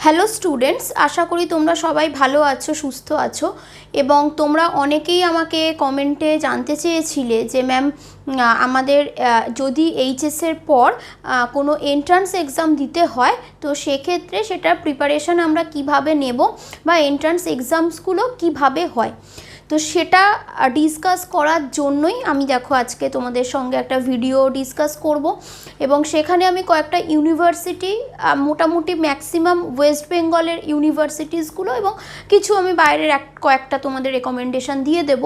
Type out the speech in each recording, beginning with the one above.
Hello students, আশা করি তোমরা সবাই ভালো আছো, সুস্থ আছো। এবং তোমরা অনেকেই আমাকে কমেন্টে জানতে চেয়েছিলে যে ম্যাম আমাদের যদি এইচএসের পর কোনো এন্ট্রান্স এক্সাম দিতে হয় তো সেক্ষেত্রে সেটার প্রিপারেশান আমরা কিভাবে নেব বা এন্ট্রান্স এক্সামসগুলো কিভাবে হয়। তো সেটা ডিসকাস করার জন্যই আমি দেখো আজকে তোমাদের সঙ্গে একটা ভিডিও ডিসকাস করব এবং সেখানে আমি কয়েকটা ইউনিভার্সিটি, মোটামুটি ম্যাক্সিমাম ওয়েস্ট বেঙ্গলের ইউনিভার্সিটিসগুলো এবং কিছু আমি বাইরের কয়েকটা তোমাদের রেকমেন্ডেশন দিয়ে দেব।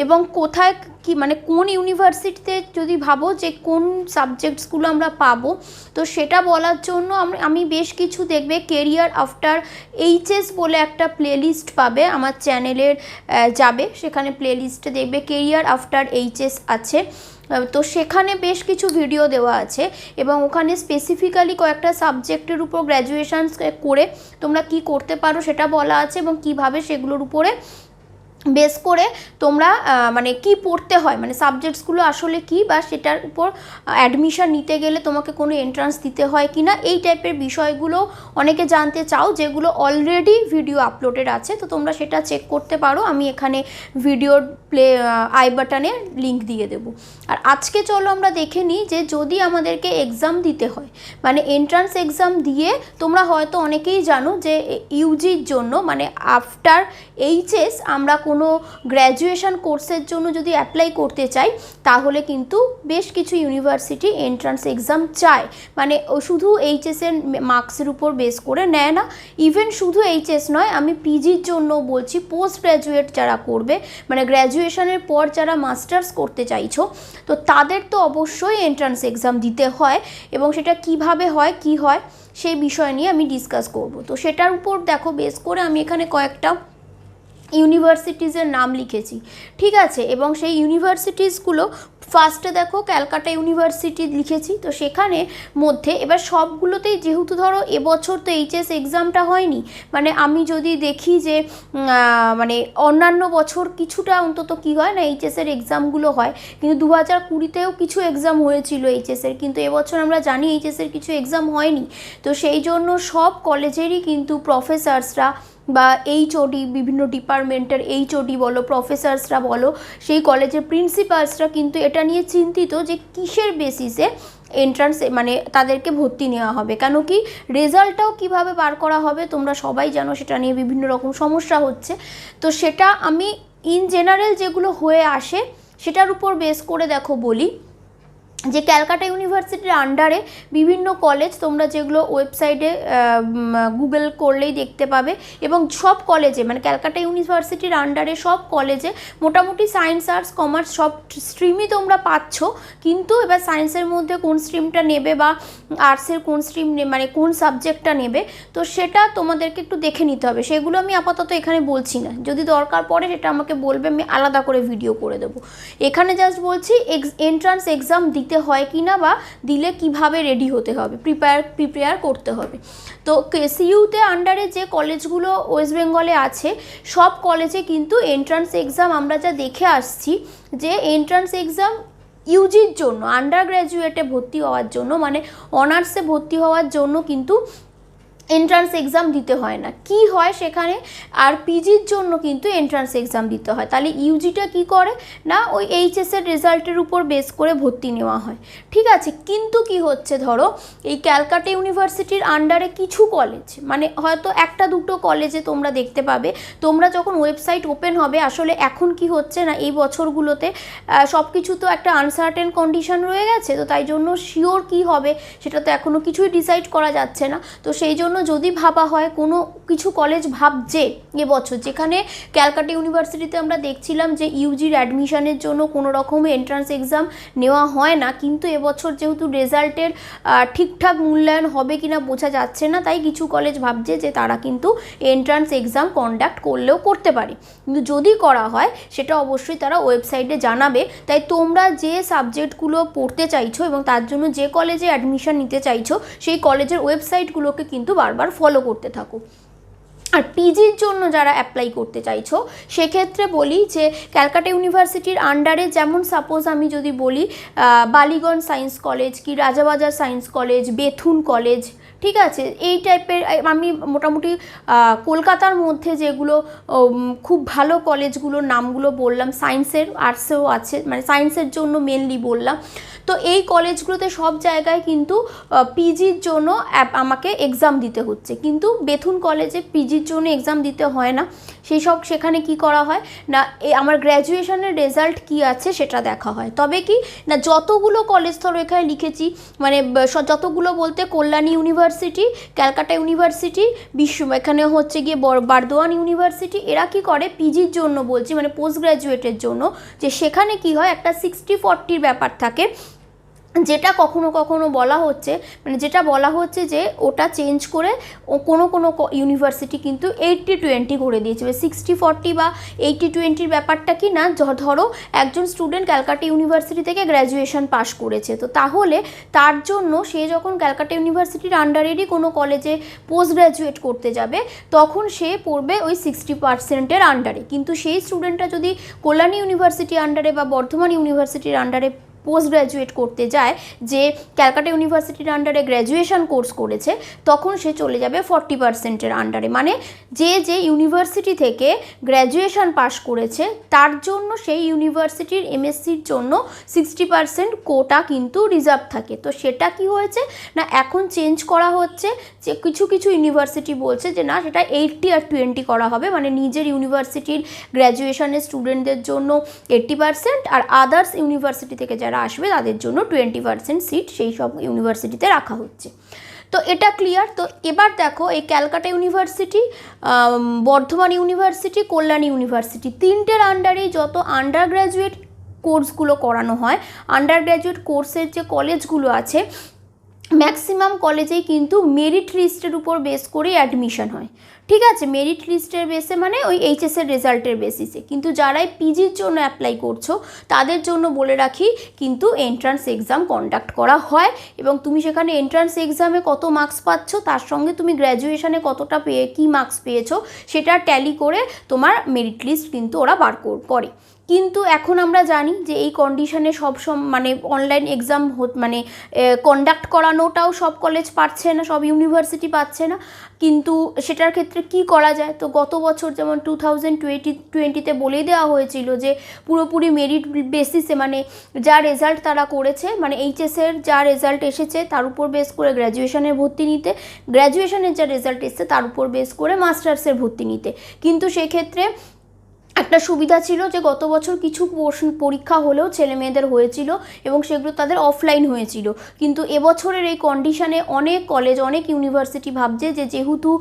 এবং কোথায় কি মানে কোন ইউনিভার্সিটিতে যদি ভাবো যে কোন সাবজেক্টসগুলো আমরা পাবো, তো সেটা বলার জন্য আমি বেশ কিছু দেখবে কেরিয়ার আফটার এইচএস বলে একটা প্লেলিস্ট পাবে আমার চ্যানেলের, যাবে সেখানে প্লেলিস্টে দেখবে কেরিয়ার আফটার এইচএস আছে। তো সেখানে বেশ কিছু ভিডিও দেওয়া আছে এবং ওখানে স্পেসিফিক্যালি কয়েকটা সাবজেক্টের উপর গ্র্যাজুয়েশন করে তোমরা কি করতে পারো সেটা বলা আছে এবং কিভাবে সেগুলোর উপরে বেস করে তোমরা মানে কি পড়তে হয়, মানে সাবজেক্টসগুলো আসলে কি, বা সেটার উপর অ্যাডমিশন নিতে গেলে তোমাকে কোনো এন্ট্রান্স দিতে হয় কি না, এই টাইপের বিষয়গুলো অনেকে জানতে চাও, যেগুলো অলরেডি ভিডিও আপলোডেড আছে। তো তোমরা সেটা চেক করতে পারো, আমি এখানে ভিডিওর আই বাটনে লিঙ্ক দিয়ে দেবো। আর আজকে চলো আমরা দেখে নিই যে যদি আমাদেরকে এক্সাম দিতে হয়, মানে এন্ট্রান্স এক্সাম দিয়ে, তোমরা হয়তো অনেকেই জানো যে ইউজির জন্য মানে আফটার এইচএস আমরা কোনো গ্র্যাজুয়েশন কোর্সের জন্য যদি অ্যাপ্লাই করতে চাই তাহলে কিন্তু বেশ কিছু ইউনিভার্সিটি এন্ট্রান্স এক্সাম চায়, মানে শুধু এইচএসের মার্কসের উপর বেস করে নেয় না। ইভেন শুধু এইচএস নয়, আমি পিজির জন্য বলছি, পোস্ট গ্র্যাজুয়েট যারা করবে, মানে গ্র্যাজুয়েশনের পর যারা মাস্টার্স করতে চাইছো, তো তাদের তো অবশ্যই এন্ট্রান্স এক্সাম দিতে হয় এবং সেটা কিভাবে হয় কি হয় সেই বিষয় নিয়ে আমি ডিসকাস করব। তো সেটার উপর দেখো বেস করে আমি এখানে কয়েকটা ইউনিভার্সিটিসের নাম লিখেছি, ঠিক আছে। এবং সেই ইউনিভার্সিটিসগুলো ফার্স্টে দেখো ক্যালকাটা ইউনিভার্সিটি লিখেছি। তো সেখানে মধ্যে এবার সবগুলোতেই যেহেতু ধরো এবছর তো এইচএস এক্সামটা হয়নি, মানে আমি যদি দেখি যে মানে অন্যান্য বছর কিছুটা অন্তত কি হয় না এইচএসের এক্সামগুলো হয়, কিন্তু 2020তেও কিছু এক্সাম হয়েছিল এইচএসের, কিন্তু এবছর আমরা জানি এইচএসের কিছু এক্সাম হয়নি। তো সেই জন্য সব কলেজেরই কিন্তু প্রফেসরসরা বা এইচওডি, বিভিন্ন ডিপার্টমেন্টের এইচওডি বলো, প্রফেসরসরা বলো, সেই কলেজের প্রিন্সিপালসরা কিন্তু এটা নিয়ে চিন্তিত যে কিসের বেসিসে এন্ট্রান্স মানে তাদেরকে ভর্তি নেওয়া হবে, কেন কি রেজাল্টটাও কিভাবে বার করা হবে তোমরা সবাই জানো, সেটা নিয়ে বিভিন্ন রকম সমস্যা হচ্ছে। তো সেটা আমি ইন জেনারেল যেগুলো হয়ে আসে সেটার উপর বেস করে দেখো বলি যে ক্যালকাটা ইউনিভার্সিটির আন্ডারে বিভিন্ন কলেজ, তোমরা যেগুলো ওয়েবসাইটে গুগল করলেই দেখতে পাবে, এবং সব কলেজে মানে ক্যালকাটা ইউনিভার্সিটির আন্ডারে সব কলেজে মোটামুটি সায়েন্স, আর্টস, কমার্স সব স্ট্রিমই তোমরা পাচ্ছ। কিন্তু এবার সায়েন্সের মধ্যে কোন স্ট্রিমটা নেবে বা আর্টসের কোন স্ট্রিম মানে কোন সাবজেক্টটা নেবে, তো সেটা তোমাদেরকে একটু দেখে নিতে হবে। সেগুলো আমি আপাতত এখানে বলছি না, যদি দরকার পড়ে সেটা আমাকে বলবে, আমি আলাদা করে ভিডিও করে দেবো। এখানে জাস্ট বলছি এন্ট্রান্স এক্সাম দিতে হয় কি না বা দিলে কিভাবে রেডি হতে হবে, প্রিপেয়ার করতে হবে। তো সিইউতে আন্ডারে যে কলেজগুলো ওয়েস্ট বেঙ্গলে আছে সব কলেজে কিন্তু এন্ট্রান্স এক্সাম আমরা যা দেখে আসছি যে এন্ট্রান্স এক্সাম ইউজির জন্য, আন্ডার গ্র্যাজুয়েটে ভর্তি হওয়ার জন্য, মানে অনার্সে ভর্তি হওয়ার জন্য কিন্তু এন্ট্রান্স এক্সাম দিতে হয় না। কি হয় সেখানে, আর পিজির জন্য কিন্তু এন্ট্রান্স এক্সাম দিতে হয়। তাহলে ইউজিটা কি করে না, ওই এইচএসের রেজাল্টের উপর বেস করে ভর্তি নেওয়া হয়, ঠিক আছে। কিন্তু কি হচ্ছে, ধরো এই ক্যালকাটা ইউনিভার্সিটির আন্ডারে কিছু কলেজ, মানে হয়তো একটা দুটো কলেজে তোমরা দেখতে পাবে, তোমরা যখন ওয়েবসাইট ওপেন হবে, আসলে এখন কি হচ্ছে না এই বছরগুলোতে সব কিছু তো একটা আনসার্টেন কন্ডিশন রয়ে গেছে, তো তাই জন্য শিওর কি হবে সেটা তো এখনও কিছুই ডিসাইড করা যাচ্ছে না। তো সেই জন্য যদি ভাবা হয়, কোনো কিছু কলেজ ভাবছে এবছর, যেখানে ক্যালকাটা ইউনিভার্সিটিতে আমরা দেখছিলাম যে ইউজির অ্যাডমিশনের জন্য কোনো রকম এন্ট্রান্স এক্সাম নেওয়া হয় না, কিন্তু এবছর যেহেতু রেজাল্টের ঠিকঠাক মূল্যায়ন হবে কিনা বোঝা যাচ্ছে না, তাই কিছু কলেজ ভাবছে যে তারা কিন্তু এন্ট্রান্স এক্সাম কন্ডাক্ট করলেও করতে পারে, কিন্তু যদি করা হয় সেটা অবশ্যই তারা ওয়েবসাইটে জানাবে। তাই তোমরা যে সাবজেক্টগুলো পড়তে চাইছো এবং তার জন্য যে কলেজে অ্যাডমিশন নিতে চাইছো সেই কলেজের ওয়েবসাইটগুলোকে কিন্তু বারবার ফলো করতে থাকো। আর পিজির জন্য যারা অ্যাপ্লাই করতে চাইছো সেক্ষেত্রে বলি যে ক্যালকাটা ইউনিভার্সিটির আন্ডারে, যেমন সাপোজ আমি যদি বলি বালিগঞ্জ সায়েন্স কলেজ কি Rajabazar science college, Bethune college, ঠিক আছে। এই টাইপের আমি মোটামুটি কলকাতার মধ্যে যেগুলো খুব ভালো কলেজগুলোর নামগুলো বললাম, সায়েন্সের আর্টসেও আছে, মানে সায়েন্সের জন্য মেনলি বললাম। তো এই কলেজগুলোতে সব জায়গায় কিন্তু পিজির জন্য আমাকে এক্সাম দিতে হচ্ছে, কিন্তু বেথুন কলেজে পিজির জন্য এক্সাম দিতে হয় না। সেখানে কি করা হয় না, আমার গ্র্যাজুয়েশনের রেজাল্ট কি আছে সেটা দেখা হয়। তবে কি না, যতগুলো কলেজ ধরো এখানে লিখেছি, মানে যতগুলো বলতে কল্যাণী ইউনিভার্সিটি, ক্যালকাটা ইউনিভার্সিটি, এখানে হচ্ছে গিয়ে বারদোয়ান ইউনিভার্সিটি, এরা কি করে পিজির জন্য বলছি, মানে পোস্ট গ্র্যাজুয়েটের জন্য, যে সেখানে কি হয় একটা 60-40 ব্যাপার থাকে, যেটা কখনো কখনো বলা হচ্ছে, মানে যেটা বলা হচ্ছে যে ওটা চেঞ্জ করে কোনো ইউনিভার্সিটি কিন্তু 80-20 করে দিয়েছে। 60-40 বা 80-20 ব্যাপারটা কি না, ধরো একজন স্টুডেন্ট ক্যালকাটা ইউনিভার্সিটি থেকে গ্র্যাজুয়েশন পাশ করেছে, তো তাহলে তার জন্য সে যখন ক্যালকাটা ইউনিভার্সিটির আন্ডারেরই কোনো কলেজে পোস্ট গ্র্যাজুয়েট করতে যাবে, তখন সে পড়বে ওই 60%-এর আন্ডারে। কিন্তু সেই স্টুডেন্টটা যদি কল্যাণী ইউনিভার্সিটি আন্ডারে বা বর্ধমান ইউনিভার্সিটির আন্ডারে পোস্ট গ্র্যাজুয়েট করতে যায়, যে ক্যালকাটা ইউনিভার্সিটির আন্ডারে গ্র্যাজুয়েশন কোর্স করেছে, তখন সে চলে যাবে 40%-এর আন্ডারে। মানে যে ইউনিভার্সিটি থেকে গ্র্যাজুয়েশন পাশ করেছে তার জন্য সেই ইউনিভার্সিটির এমএসসির জন্য 60% কোটা কিন্তু রিজার্ভ থাকে। তো সেটা কি হয়েছে না, এখন চেঞ্জ করা হচ্ছে, যে কিছু কিছু ইউনিভার্সিটি বলছে যে না, সেটা 80-20 করা হবে, মানে নিজের ইউনিভার্সিটির গ্র্যাজুয়েশনের স্টুডেন্টদের জন্য 80% আর আদার্স ইউনিভার্সিটি থেকে যারা আসবে তাদের জন্য 20% সিট সেই সব ইউনিভার্সিটিতে রাখা হচ্ছে। তো এটা ক্লিয়ার। তো এবার দেখো, এই Calcutta university, Bardhaman university, Kalyani university, তিনটের আন্ডারেই যত আন্ডার গ্র্যাজুয়েট কোর্সগুলো করানো হয়, আন্ডার গ্র্যাজুয়েট কোর্সের যে কলেজগুলো আছে, ম্যাক্সিমাম কলেজেই কিন্তু মেরিট লিস্টের উপর বেস করেই অ্যাডমিশন হয়। ঠিক আছে, মেরিট লিস্টের বেসে মানে ওই এইচএসের রেজাল্টের বেসিসে। কিন্তু যারাই পিজির জন্য অ্যাপ্লাই করছো তাদের জন্য বলে রাখি, কিন্তু এন্ট্রান্স এক্সাম কন্ডাক্ট করা হয়, এবং তুমি সেখানে এন্ট্রান্স এক্সামে কত মার্কস পাচ্ছ তার সঙ্গে তুমি গ্র্যাজুয়েশনে কতটা কী মার্কস পেয়েছো সেটা ট্যালি করে তোমার মেরিট লিস্ট কিন্তু ওরা বার করে। কিন্তু এখন আমরা জানি যে এই কন্ডিশনে মানে অনলাইন এক্সাম মানে কন্ডাক্ট করানোটাও সব কলেজ পারছে না, সব ইউনিভার্সিটি পাচ্ছে না। কিন্তু সেটার ক্ষেত্রে কি করা যায়? তো গত বছর যেমন 2020-তে বলেই দেওয়া হয়েছিল যে পুরোপুরি মেরিট বেসিসে, মানে যা রেজাল্ট তারা করেছে, মানে এইচএসের যা রেজাল্ট এসেছে তার উপর বেস করে গ্র্যাজুয়েশনের ভর্তি নিতে, গ্র্যাজুয়েশনের যা রেজাল্ট এসেছে তার উপর বেস করে মাস্টার্সের ভর্তি নিতে। কিন্তু সেক্ষেত্রে একটা সুবিধা ছিল যে গত বছর কিছু পরীক্ষা হলেও ছেলে মেয়েদের হয়েছিল এবং সেগুলো তাদের অফলাইন হয়েছিল। কিন্তু এবছরের এই কন্ডিশনে অনেক কলেজ, অনেক ইউনিভার্সিটি ভাবছে যে যেহেতু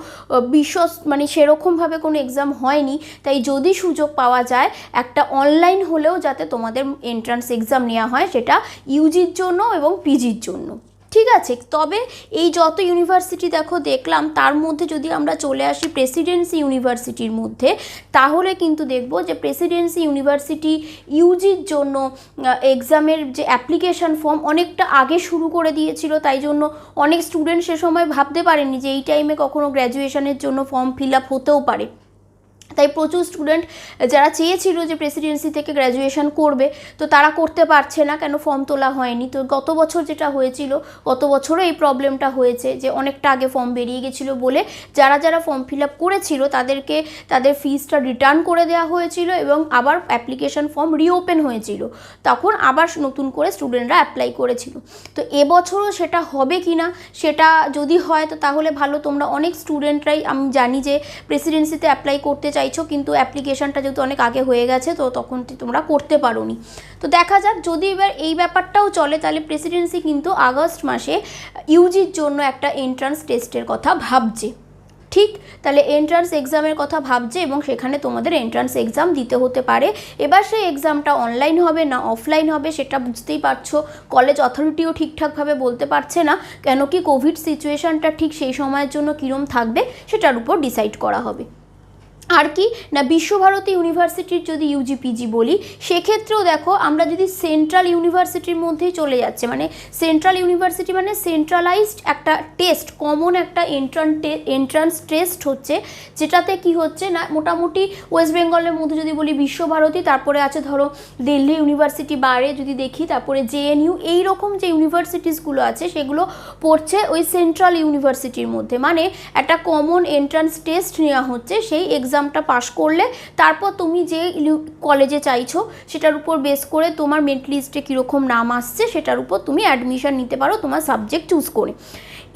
মানে সেরকমভাবে কোনো এক্সাম হয়নি, তাই যদি সুযোগ পাওয়া যায় একটা অনলাইন হলেও যাতে তোমাদের এন্ট্রান্স এক্সাম নেওয়া হয়, সেটা ইউজির জন্য এবং পিজির জন্য। ঠিক আছে, তবে এই যত ইউনিভার্সিটি দেখলাম, তার মধ্যে যদি আমরা চলে আসি প্রেসিডেন্সি ইউনিভার্সিটির মধ্যে, তাহলে কিন্তু দেখব যে প্রেসিডেন্সি ইউনিভার্সিটি ইউজির জন্য এক্সামের যে অ্যাপ্লিকেশান ফর্ম অনেকটা আগে শুরু করে দিয়েছিল, তাই জন্য অনেক স্টুডেন্ট সে সময় ভাবতে পারেনি যে এই টাইমে কখনো গ্র্যাজুয়েশনের জন্য ফর্ম ফিল আপ হতেও পারে। তাই প্রচুর স্টুডেন্ট যারা চেয়েছিল যে প্রেসিডেন্সি থেকে গ্র্যাজুয়েশন করবে, তো তারা করতে পারছে না, কেন ফর্ম তোলা হয়নি। তো গত বছর যেটা হয়েছিল, গত বছরও এই প্রবলেমটা হয়েছে যে অনেকটা আগে ফর্ম বেরিয়ে গেছিলো বলে যারা যারা ফর্ম ফিল আপ করেছিল তাদেরকে তাদের ফিজটা রিটার্ন করে দেওয়া হয়েছিল এবং আবার অ্যাপ্লিকেশন ফর্ম রিওপেন হয়েছিল, তখন আবার নতুন করে স্টুডেন্টরা অ্যাপ্লাই করেছিল। তো এবছরও সেটা হবে কি না, সেটা যদি হয় তো তাহলে ভালো। তোমরা অনেক স্টুডেন্টরাই আমি জানি যে প্রেসিডেন্সিতে অ্যাপ্লাই করতে চাইছো, কিন্তু অ্যাপ্লিকেশনটা যেহেতু অনেক আগে হয়ে গেছে তো তখন তোমরা করতে পারোনি। তো দেখা যাক, যদি এবার এই ব্যাপারটাও চলে তাহলে প্রেসিডেন্সি কিন্তু আগস্ট মাসে ইউজির জন্য একটা এন্ট্রান্স টেস্টের কথা ভাবছে। ঠিক, তাহলে এন্ট্রান্স এক্সামের কথা ভাবছে এবং সেখানে তোমাদের এন্ট্রান্স এক্সাম দিতে হতে পারে। এবার সেই এক্সামটা অনলাইন হবে না অফলাইন হবে সেটা বুঝতেই পারছো, কলেজ অথরিটিও ঠিকঠাকভাবে বলতে পারছে না, কেন কি কোভিড সিচুয়েশানটা ঠিক সেই সময়ের জন্য কীরকম থাকবে সেটার উপর ডিসাইড করা হবে। আর কি না, বিশ্বভারতী ইউনিভার্সিটির যদি ইউজি পিজি বলি, সেক্ষেত্রেও দেখো আমরা যদি সেন্ট্রাল ইউনিভার্সিটির মধ্যেই চলে যাচ্ছে, মানে সেন্ট্রাল ইউনিভার্সিটি মানে সেন্ট্রালাইজড একটা টেস্ট, কমন একটা এন্ট্রান্স টেস্ট হচ্ছে, যেটাতে কি হচ্ছে না মোটামুটি ওয়েস্ট বেঙ্গলের মধ্যে যদি বলি বিশ্বভারতী, তারপরে আছে ধরো দিল্লি ইউনিভার্সিটি, বাইরে যদি দেখি তারপরে জেএনইউ, এইরকম যে ইউনিভার্সিটিসগুলো আছে সেগুলো পড়ছে ওই সেন্ট্রাল ইউনিভার্সিটির মধ্যে। মানে একটা কমন এন্ট্রান্স টেস্ট নেওয়া হচ্ছে, সেই এক্সামটা পাস করলে তারপর তুমি যে কলেজে চাইছো সেটার উপর বেস করে তোমার মেরিট লিস্টে কীরকম নাম আসছে সেটার উপর তুমি অ্যাডমিশন নিতে পারো তোমার সাবজেক্ট চুজ করে।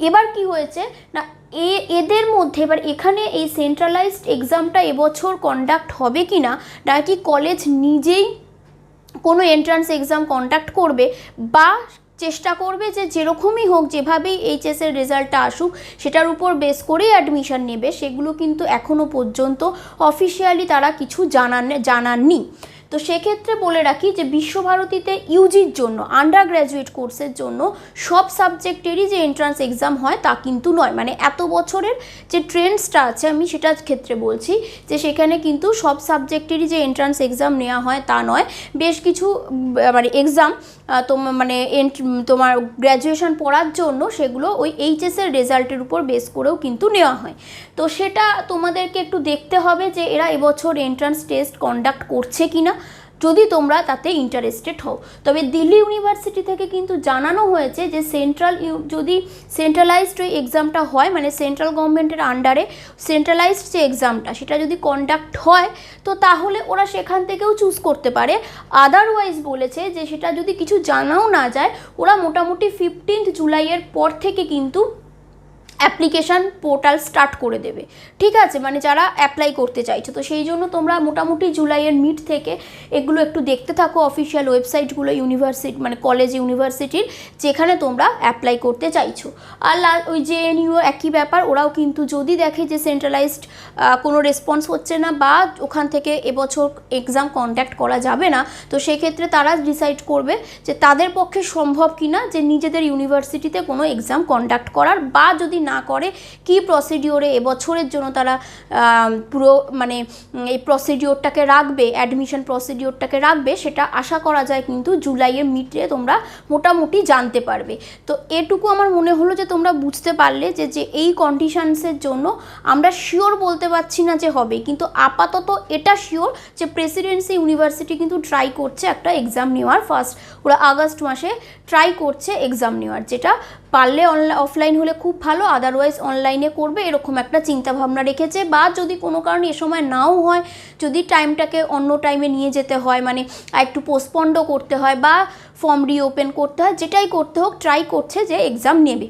এবার কি হয়েছে না, এদের মধ্যে এবার এখানে এই সেন্ট্রালাইজড এক্সামটা এবছর কন্ডাক্ট হবে কি না, নাকি কলেজ নিজেই কোনো এন্ট্রান্স এক্সাম কন্ডাক্ট করবে, বা চেষ্টা করবে যে যেরকমই হোক, যেভাবেই এইচএসের রেজাল্টটা আসুক সেটার উপর বেস করেই অ্যাডমিশন নেবে, সেগুলো কিন্তু এখনও পর্যন্ত অফিসিয়ালি তারা কিছু জানাননি। তো সেক্ষেত্রে বলে রাখি যে বিশ্বভারতীতে ইউজির জন্য, আন্ডার গ্র্যাজুয়েট কোর্সের জন্য সব সাবজেক্টেরই যে এন্ট্রান্স এক্সাম হয় তা কিন্তু নয়। মানে এত বছরের যে ট্রেন্ডসটা আছে আমি সেটার ক্ষেত্রে বলছি যে সেখানে কিন্তু সব সাবজেক্টেরই যে এন্ট্রান্স এক্সাম নেওয়া হয় তা নয়। বেশ কিছু মানে এক্সাম তোমার গ্র্যাজুয়েশন পড়ার জন্য সেগুলো ওই এইচএসের রেজাল্টের উপর বেস করেও কিন্তু নেওয়া হয়। তো সেটা তোমাদেরকে একটু দেখতে হবে যে এরা এবছর এন্ট্রান্স টেস্ট কন্ডাক্ট করছে কি না, যদি তোমরা তাতে ইন্টারেস্টেড হও। তবে দিল্লি ইউনিভার্সিটি থেকে কিন্তু জানানো হয়েছে যে যদি সেন্ট্রালাইজড ওই এক্সামটা হয়, মানে সেন্ট্রাল গভর্নমেন্টের আন্ডারে সেন্ট্রালাইজড যে এক্সামটা সেটা যদি কন্ডাক্ট হয় তো তাহলে ওরা সেখান থেকেও চুজ করতে পারে। আদারওয়াইজ বলেছে যে সেটা যদি কিছু জানাও না যায়, ওরা মোটামুটি 15 জুলাইয়ের পর থেকে কিন্তু অ্যাপ্লিকেশান পোর্টাল স্টার্ট করে দেবে। ঠিক আছে, মানে যারা অ্যাপ্লাই করতে চাইছো, তো সেই জন্য তোমরা মোটামুটি জুলাইয়ের মিড থেকে এগুলো একটু দেখতে থাকো অফিসিয়াল ওয়েবসাইটগুলো ইউনিভার্সিটি মানে কলেজ ইউনিভার্সিটির, যেখানে তোমরা অ্যাপ্লাই করতে চাইছো। আর ওই জেএনইউ একই ব্যাপার, ওরাও কিন্তু যদি দেখে যে সেন্ট্রালাইজড কোনো রেসপন্স হচ্ছে না বা ওখান থেকে এবছর এক্সাম কন্ডাক্ট করা যাবে না, তো সেক্ষেত্রে তারা ডিসাইড করবে যে তাদের পক্ষে সম্ভব কিনা যে নিজেদের ইউনিভার্সিটিতে কোনো এক্সাম কন্ডাক্ট করার, বা যদি না করে কি প্রসিডিওরে এবছরের জন্য তারা পুরো মানে এই প্রসিডিওরটাকে রাখবে, অ্যাডমিশন প্রসিডিওরটাকে রাখবে, সেটা আশা করা যায় কিন্তু জুলাইয়ের মিডে তোমরা মোটামুটি জানতে পারবে। তো এটুকু আমার মনে হলো যে তোমরা বুঝতে পারলে যে এই কন্ডিশনসের জন্য আমরা শিওর বলতে পারছি না যে হবে, কিন্তু আপাতত এটা শিওর যে প্রেসিডেন্সি ইউনিভার্সিটি কিন্তু ট্রাই করছে একটা এক্সাম নেওয়ার, ওরা আগস্ট মাসে ট্রাই করছে এক্সাম নেওয়ার, যেটা পারলে অফলাইন হলে খুব ভালো, আদারওয়াইজ অনলাইনে করবে এরকম একটা চিন্তাভাবনা রেখেছে। বা যদি কোনো কারণে এ সময় নাও হয়, যদি টাইমটাকে অন্য টাইমে নিয়ে যেতে হয়, মানে একটু পোস্টপন্ডও করতে হয় বা ফর্ম রিওপেন করতে হয়, যেটাই করতে হোক ট্রাই করছে যে এক্সাম নেবে।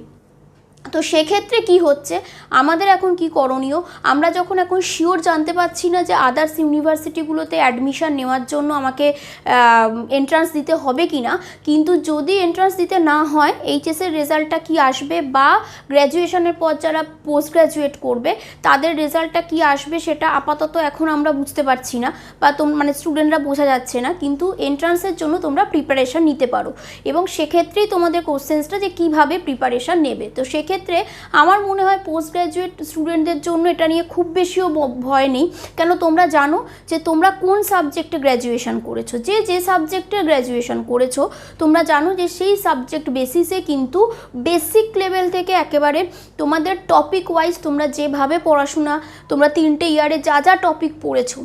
তো সেক্ষেত্রে কি হচ্ছে, আমাদের এখন কি করণীয়, আমরা যখন এখন শিওর জানতে পারছি না যে আদার্স ইউনিভার্সিটিগুলোতে অ্যাডমিশন নেওয়ার জন্য আমাকে এন্ট্রান্স দিতে হবে কি না, কিন্তু যদি এন্ট্রান্স দিতে না হয় এইচএসের রেজাল্টটা কি আসবে, বা গ্র্যাজুয়েশনের পর যারা পোস্ট গ্র্যাজুয়েট করবে তাদের রেজাল্টটা কি আসবে, সেটা আপাতত এখন আমরা বুঝতে পারছি না, বা মানে স্টুডেন্টরা বোঝা যাচ্ছে না। কিন্তু এন্ট্রান্সের জন্য তোমরা প্রিপারেশান নিতে পারো, এবং সেক্ষেত্রেই তোমাদের কোশ্চেন্সটা যে কীভাবে প্রিপারেশান নেবে। তো সেক্ষেত্রে আমার মনে হয় পোস্ট গ্র্যাজুয়েট স্টুডেন্টদের জন্য এটা নিয়ে খুব বেশিও ভয় নেই, কেন তোমরা জানো যে তোমরা কোন সাবজেক্টে গ্র্যাজুয়েশন করেছো, যে সাবজেক্টে গ্র্যাজুয়েশন করেছো তোমরা জানো যে সেই সাবজেক্ট বেসিসে কিন্তু বেসিক লেভেল থেকে একেবারে তোমাদের টপিক ওয়াইজ তোমরা যেভাবে পড়াশোনা, তোমরা 3টে ইয়ারে যা যা টপিক পড়েছো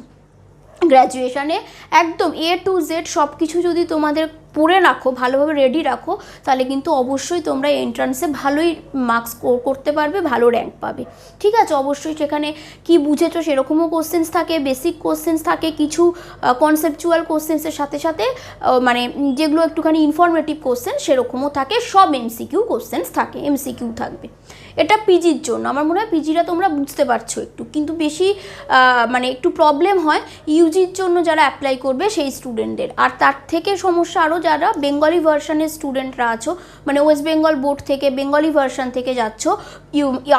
গ্র্যাজুয়েশনে একদম A to Z সব কিছু যদি তোমাদের পড়ে রাখো, ভালোভাবে রেডি রাখো, তাহলে কিন্তু অবশ্যই তোমরা এন্ট্রান্সে ভালোই মার্কস স্কোর করতে পারবে, ভালো র্যাঙ্ক পাবে। ঠিক আছে, অবশ্যই সেখানে কি বুঝেছো সেরকমও কোশ্চেন্স থাকে, বেসিক কোশ্চেন্স থাকে, কিছু কনসেপচুয়াল কোশ্চেন্সের সাথে সাথে মানে যেগুলো একটুখানি ইনফরমেটিভ কোশ্চেন সেরকমও থাকে, সব এমসিকিউ কোশ্চেন্স থাকে, এমসিকিউ থাকবে। এটা পিজির জন্য, আমার মনে হয় পিজিটা তোমরা বুঝতে পারছো একটু, কিন্তু বেশি মানে একটু প্রবলেম হয় ইউজির জন্য যারা অ্যাপ্লাই করবে সেই স্টুডেন্টদের। আর তার থেকে সমস্যা আরও যারা বেঙ্গলি ভার্সনের স্টুডেন্টরা আছো, মানে ওয়েস্ট বেঙ্গল বোর্ড থেকে বেঙ্গলি ভার্সন থেকে যাচ্ছ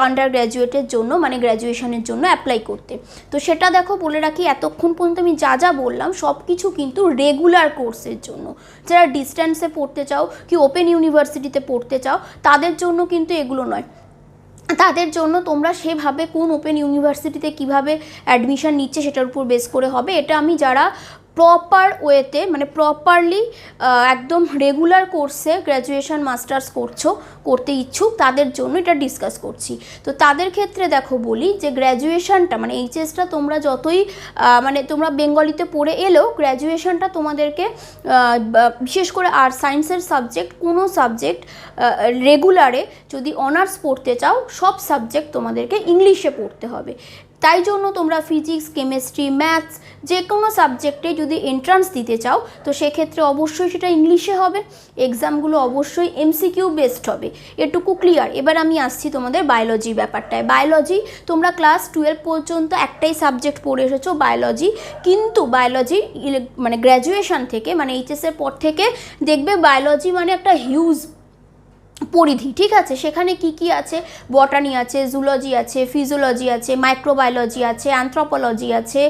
আন্ডার গ্র্যাজুয়েটের জন্য, মানে গ্র্যাজুয়েশনের জন্য অ্যাপ্লাই করতে। তো সেটা দেখো বলে রাখি, এতক্ষণ পর্যন্ত আমি যা বললাম সব কিছু কিন্তু রেগুলার কোর্সের জন্য। যারা ডিস্ট্যান্সে পড়তে চাও কি ওপেন ইউনিভার্সিটিতে পড়তে চাও তাদের জন্য কিন্তু এগুলো নয়। তাদের জন্য তোমরা সেভাবে কোন ওপেন ইউনিভার্সিটিতে কিভাবে অ্যাডমিশন নিচ্ছে সেটার উপর বেস করে হবে। এটা আমি যারা প্রপার ওয়েতে মানে প্রপারলি একদম রেগুলার কোর্সে গ্র্যাজুয়েশন মাস্টার্স করতে ইচ্ছুক তাদের জন্য এটা ডিসকাস করছি। তো তাদের ক্ষেত্রে দেখো বলি যে গ্র্যাজুয়েশনটা মানে এইচএসটা তোমরা যতই মানে তোমরা বেঙ্গলিতে পড়ে এলেও গ্র্যাজুয়েশনটা তোমাদেরকে বিশেষ করে আর্টস সায়েন্সের সাবজেক্ট কোনো সাবজেক্ট রেগুলারে যদি অনার্স পড়তে চাও সব সাবজেক্ট তোমাদেরকে ইংলিশে পড়তে হবে। তাই জন্য তোমরা ফিজিক্স, কেমিস্ট্রি, ম্যাথস যে কোনো সাবজেক্টে যদি এন্ট্রান্স দিতে চাও তো সেক্ষেত্রে অবশ্যই সেটা ইংলিশে হবে। এক্সামগুলো অবশ্যই এমসিকিউ বেসড হবে, এটুকু ক্লিয়ার। এবার আমি আসছি তোমাদের বায়োলজি ব্যাপারটায়। বায়োলজি তোমরা ক্লাস 12 পর্যন্ত একটাই সাবজেক্ট পড়ে এসেছো বায়োলজি, কিন্তু বায়োলজি মানে গ্র্যাজুয়েশন থেকে মানে এইচএসের পর থেকে দেখবে বায়োলজি মানে একটা হিউজ পরিধি, ঠিক আছে। সেখানে কি কি আছে, বটানি আছে, জুলজি আছে, ফিজিওলজি আছে, মাইক্রোবায়োলজি আছে, অ্যানথ্রোপোলজি আছে,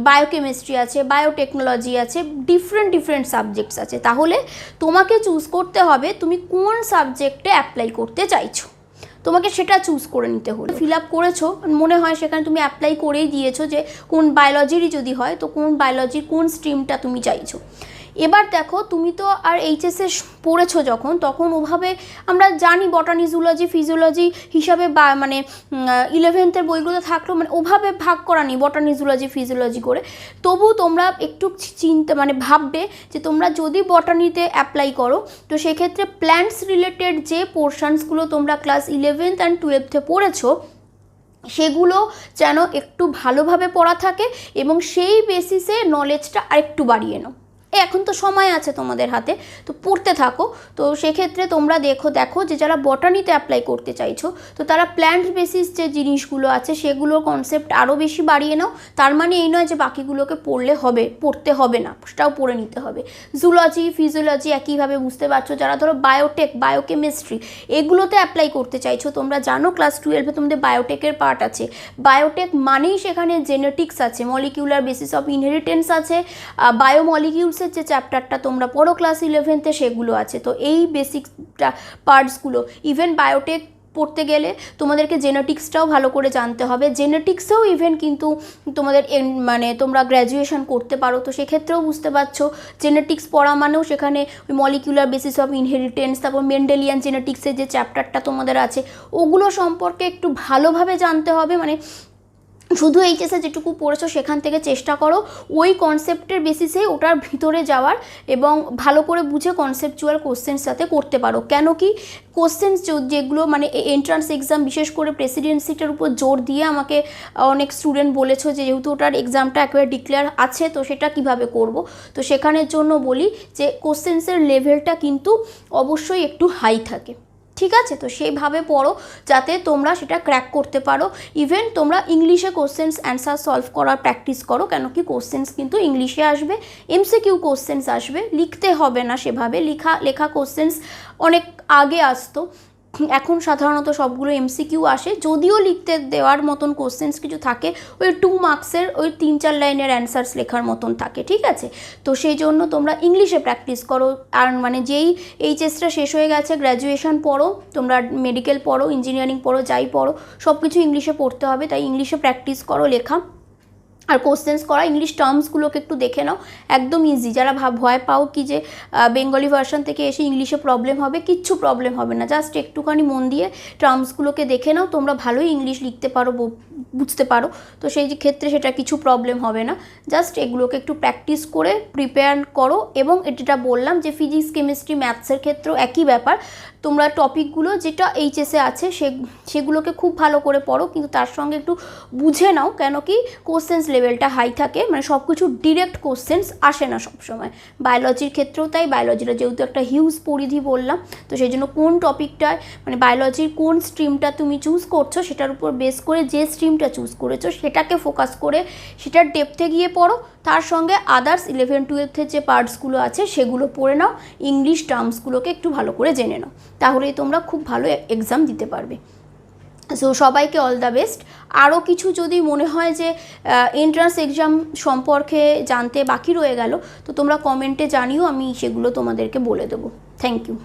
বায়োকেমিস্ট্রি আছে, বায়োটেকনোলজি আছে, ডিফারেন্ট সাবজেক্টস আছে। তাহলে তোমাকে চুজ করতে হবে তুমি কোন সাবজেক্টে অ্যাপ্লাই করতে চাইছো, তোমাকে সেটা চুজ করে নিতে হলো। ফিল আপ করেছো মনে হয় সেখানে তুমি অ্যাপ্লাই করেই দিয়েছো যে কোন বায়োলজিরই যদি হয় তো কোন বায়োলজির কোন স্ট্রিমটা তুমি চাইছো। এবার দেখো তুমি তো আর এইচএসএ পড়েছো যখন তখন ওভাবে আমরা জানি বটানি, জুলজি, ফিজিওলজি হিসাবে বা মানে 11th বইগুলো থাকলেও মানে ওভাবে ভাগ করা নেই বটানি, জুলজি, ফিজিওলজি করে। তবু তোমরা একটু চিন্তা মানে ভাববে যে তোমরা যদি বটানিতে অ্যাপ্লাই করো তো সেক্ষেত্রে প্ল্যান্টস রিলেটেড যে পোর্শনসগুলো তোমরা ক্লাস 11th and 12th পড়েছো সেগুলো যেন একটু ভালোভাবে পড়া থাকে এবং সেই বেসিসে নলেজটা আরেকটু বাড়িয়ে নাও। এখন তো সময় আছে তোমাদের হাতে, তো পড়তে থাকো। তো সেক্ষেত্রে তোমরা দেখো যে যারা বটানিতে অ্যাপ্লাই করতে চাইছো তো তারা প্ল্যান্ট বেসিস যে জিনিসগুলো আছে সেগুলোর কনসেপ্ট আরও বেশি বাড়িয়ে নাও। তার মানে এই নয় যে বাকিগুলোকে পড়তে হবে না, সেটাও পড়ে নিতে হবে। জুলজি, ফিজিওলজি একইভাবে বুঝতে পারছো। যারা ধরো বায়োটেক, বায়োকেমিস্ট্রি এগুলোতে অ্যাপ্লাই করতে চাইছো, তোমরা জানো ক্লাস 12 তোমাদের বায়োটেকের পার্ট আছে। বায়োটেক মানেই সেখানে জেনেটিক্স আছে, মলিকিউলার বেসিস অফ ইনহেরিটেন্স আছে, বায়োমলিকিউলস যে চ্যাপ্টারটা তোমরা পড়ো ক্লাস 11th সেগুলো আছে। তো এই বেসিক পার্টসগুলো ইভেন বায়োটেক পড়তে গেলে তোমাদেরকে জেনেটিক্সটাও ভালো করে জানতে হবে। জেনেটিক্সেও ইভেন কিন্তু তোমাদের মানে তোমরা গ্র্যাজুয়েশন করতে পারো। তো সেক্ষেত্রেও বুঝতে পারছো জেনেটিক্স পড়া মানেও সেখানে ওই মলিকিউলার বেসিস অফ ইনহেরিটেন্স, তারপর মেন্ডেলিয়ান জেনেটিক্সের যে চ্যাপ্টারটা তোমাদের আছে ওগুলো সম্পর্কে একটু ভালোভাবে জানতে হবে। মানে শুধু এইচএসে যেটুকু পড়েছো সেখান থেকে চেষ্টা করো ওই কনসেপ্টের বেসিসে ওটার ভিতরে যাওয়ার এবং ভালো করে বুঝে কনসেপচুয়াল কোশ্চেন্স সাথে করতে পারো। কেন কি কোশ্চেন্স যেগুলো মানে এন্ট্রান্স এক্সাম বিশেষ করে প্রেসিডেন্সিটার উপর জোর দিয়ে আমাকে অনেক স্টুডেন্ট বলেছো যে যেহেতু ওটার এক্সামটা একেবারে ডিক্লেয়ার আছে তো সেটা কিভাবে করব। তো সেখানের জন্য বলি যে কোশ্চেন্সের লেভেলটা কিন্তু অবশ্যই একটু হাই থাকে, ঠিক আছে। তো সেইভাবে পড়ো যাতে তোমরা সেটা ক্র্যাক করতে পারো। ইভেন তোমরা ইংলিশে কোশ্চেন্স অ্যান্সার সলভ করার প্র্যাকটিস করো, কেন কি কোশ্চেন্স কিন্তু ইংলিশে আসবে, এমসিকিউ কোশ্চেন্স আসবে, লিখতে হবে না সেভাবে। লেখা কোশ্চেন্স অনেক আগে আসতো, এখন সাধারণত সবগুলো এমসিকিউ আসে। যদিও লিখতে দেওয়ার মতন কোশ্চেন্স কিছু থাকে ওই 2 মার্কসের ওই 3-4 লাইনের অ্যান্সার্স লেখার মতন থাকে, ঠিক আছে। তো সেই জন্য তোমরা ইংলিশে প্র্যাকটিস করো। আর মানে যেই এইচএসটা শেষ হয়ে গেছে গ্র্যাজুয়েশন পড়ো, তোমরা মেডিকেল পড়ো, ইঞ্জিনিয়ারিং পড়ো, যাই পড়ো সব কিছু ইংলিশে পড়তে হবে। তাই ইংলিশে প্র্যাকটিস করো লেখা আর কোশ্চেন্স করা। ইংলিশ টার্মসগুলোকে একটু দেখে নাও, একদম ইজি। যারা ভয় পাও কি যে বেঙ্গলি ভার্সন থেকে এসে ইংলিশে প্রবলেম হবে, কিচ্ছু প্রবলেম হবে না। জাস্ট একটুখানি মন দিয়ে টার্মসগুলোকে দেখে নাও, তোমরা ভালোই ইংলিশ লিখতে পারো, বুঝতে পারো। তো সেই ক্ষেত্রে সেটা কিছু প্রবলেম হবে না। জাস্ট এগুলোকে একটু প্র্যাকটিস করে প্রিপেয়ার করো। এবং এটা বললাম যে ফিজিক্স, কেমিস্ট্রি, ম্যাথসের ক্ষেত্রেও একই ব্যাপার। তোমরা টপিকগুলো যেটা এইচএসে আছে সেগুলোকে খুব ভালো করে পড়ো, কিন্তু তার সঙ্গে একটু বুঝে নাও, কেন কি কোশ্চেন্স লেভেলটা হাই থাকে। মানে সব কিছু ডিরেক্ট কোশ্চেন্স আসে না সবসময়। বায়োলজির ক্ষেত্রেও তাই, বায়োলজিটা যেহেতু একটা হিউজ পরিধি বললাম, তো সেই জন্য কোন টপিকটায় মানে বায়োলজির কোন স্ট্রিমটা তুমি চুজ করছো সেটার উপর বেস করে যে স্ট্রিমটা চুজ করেছো সেটাকে ফোকাস করে সেটার ডেপথে গিয়ে পড়ো। তার সঙ্গে আদার্স 11-12 যে পার্টসগুলো আছে সেগুলো পড়ে নাও, ইংলিশ টার্মসগুলোকে একটু ভালো করে জেনে নাও, তাহলেই তোমরা খুব ভালো এক্সাম দিতে পারবে। সো সবাইকে অল দ্য বেস্ট। আরও কিছু যদি মনে হয় যে এন্ট্রান্স এক্সাম সম্পর্কে জানতে বাকি রয়ে গেল তো তোমরা কমেন্টে জানিও, আমি সেগুলো তোমাদেরকে বলে দেবো। Thank you.